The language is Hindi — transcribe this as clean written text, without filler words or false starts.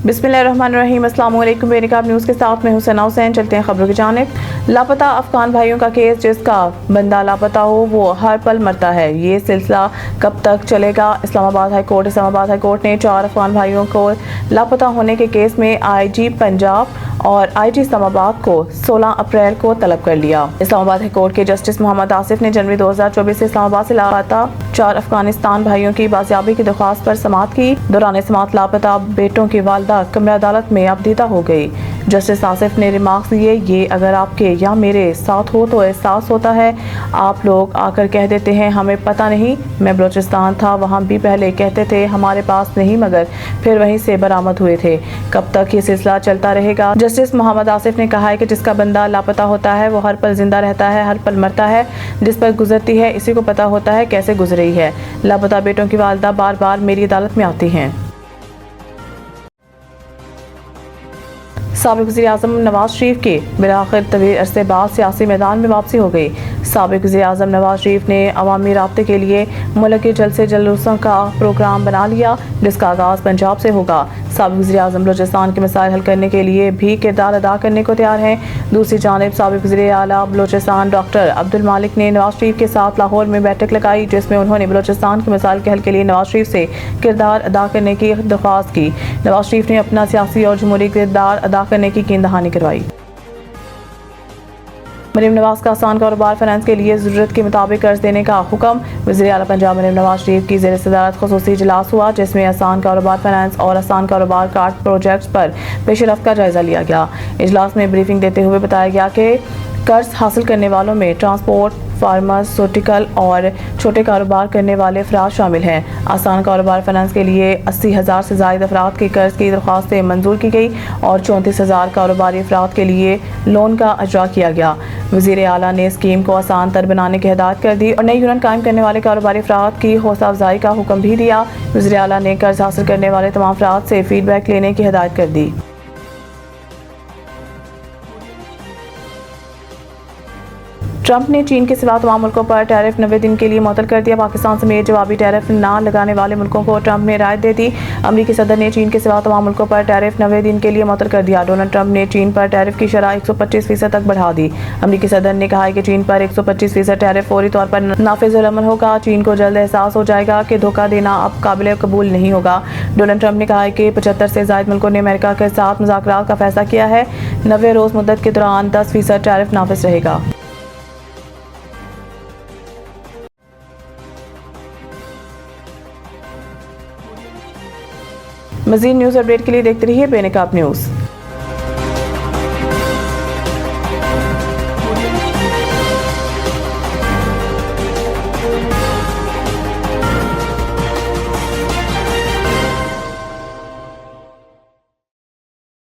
बिस्मिल्लाहिर्रहमानिर्रहीम। अस्सलाम वालेकुम। बेनिकाब न्यूज़ के साथ मैं हुसैन हुसैन। चलते हैं खबरों की जानिब। लापता अफगान भाइयों का केस, जिसका बंदा लापता हो वो हर पल मरता है, ये सिलसिला कब तक चलेगा? इस्लामाबाद हाई कोर्ट ने 4 अफगान भाइयों को लापता होने के केस में IG पंजाब और IG इस्लामाबाद को 16 अप्रैल को तलब कर लिया। इस्लामाबाद हाई कोर्ट के जस्टिस मोहम्मद आसिफ ने जनवरी 2024 से इस्लामाबाद से लापता 4 अफगानिस्तान भाइयों की बाजियाबी की दरख्वास्त पर समाअत की। दौरान समाअत लापता बेटों की वालिदा कमरा अदालत में अबदीदा हो गई। जस्टिस आसिफ ने रिमार्क्स दिए, ये अगर आपके या मेरे साथ हो तो एहसास होता है। आप लोग आकर कह देते हैं हमें पता नहीं। मैं बलूचिस्तान था, वहाँ भी पहले कहते थे हमारे पास नहीं, मगर फिर वहीं से बरामद हुए थे। कब तक ये सिलसिला चलता रहेगा? जस्टिस मोहम्मद आसिफ ने कहा है कि जिसका बंदा लापता होता है वो हर पल जिंदा रहता है, हर पल मरता है। जिस पर गुजरती है इसी को पता होता है कैसे गुजरी है। लापता बेटों की वालिदा बार बार मेरी अदालत में आती हैं। साबिक वज़ीर आज़म नवाज शरीफ की बिलाखिर तवील अरसे बाद सियासी मैदान में वापसी हो गई। साबिक वज़ीर आज़म नवाज शरीफ ने अवामी राब्ते के लिए मुल्क के जलसे जलूसों का प्रोग्राम बना लिया, जिसका आगाज़ पंजाब से होगा। साबिक वज़ीर आज़म बलूचिस्तान के मसाइल हल करने के लिए भी किरदार अदा करने को तैयार हैं। दूसरी जानिब साबिक वज़ीर आला बलूचिस्तान डॉक्टर अब्दुल मालिक ने नवाज शरीफ के साथ लाहौर में बैठक लगाई, जिसमें उन्होंने बलूचिस्तान के मसाइल के हल के लिए नवाज शरीफ से किरदार अदा करने की दरख्वास्त की। नवाज शरीफ ने अपना सियासी और जमहूरी किरदार अदा करने की कीन-दहानी करवाई। मरीम नवाज का आसान कारोबार फाइनेंस के लिए ज़रूरत के मुताबिक कर्ज देने का हुक्म। वज़ीर आला पंजाब मरीम नवाज शरीफ की ज़ेर सदारत ख़ुसूसी इजलास हुआ, जिसमें आसान कारोबार फाइनेंस और आसान कारोबार कार्ड प्रोजेक्ट्स पर पेशरफ्त का जायजा लिया गया। इजलास में ब्रीफिंग देते हुए बताया गया कि कर्ज हासिल करने वालों में ट्रांसपोर्ट, फार्मास्यूटिकल और छोटे कारोबार करने वाले अफराद शामिल हैं। आसान कारोबार फाइनेंस के लिए 80,000 से ज़ायद अफराद के कर्ज की दरख्वास्तें मंजूर की गई और 34,000 कारोबारी अफराद के लिए लोन का अजरा किया गया। वज़ीर आला ने स्कीम को आसान तर बनाने की हिदायत कर दी और नई यूनिट कायम करने वाले कारोबारी अफराद की हौसला अफजाई का हुक्म भी दिया। वज़ीर आला ने कर्ज हासिल करने वाले तमाम अफराद से फीडबैक लेने की हिदायत कर दी। ट्रंप ने चीन के सिवा तमाम मुल्कों पर टैरिफ 90 दिन के लिए मुअत्तल कर दिया। पाकिस्तान समेत जवाबी टैरिफ न लगाने वाले मुल्कों को ट्रंप ने राहत दे दी। अमरीकी सदर ने चीन के सिवा तमाम मुल्कों पर टैरिफ 90 दिन के लिए मुअत्तल कर दिया। डोनाल्ड ट्रंप ने चीन पर टैरिफ की शरह 125% तक बढ़ा दी। अमरीकी सदर ने कहा है कि चीन पर 125% टैरिफ फौरी तौर पर नाफिज़ अमल होगा। चीन को जल्द एहसास हो जाएगा कि धोखा देना अब काबिल कबूल नहीं होगा। डोनाल्ड ट्रंप ने कहा है कि 75 से ज़ायद मुल्कों ने अमेरिका के साथ मुज़ाकरात का फैसला किया है। 90 रोज़ मुद्दत के दौरान 10% टैरिफ नाफिज रहेगा। मज़ीद न्यूज़ अपडेट के लिए देखते रहिए बेनकाब न्यूज़।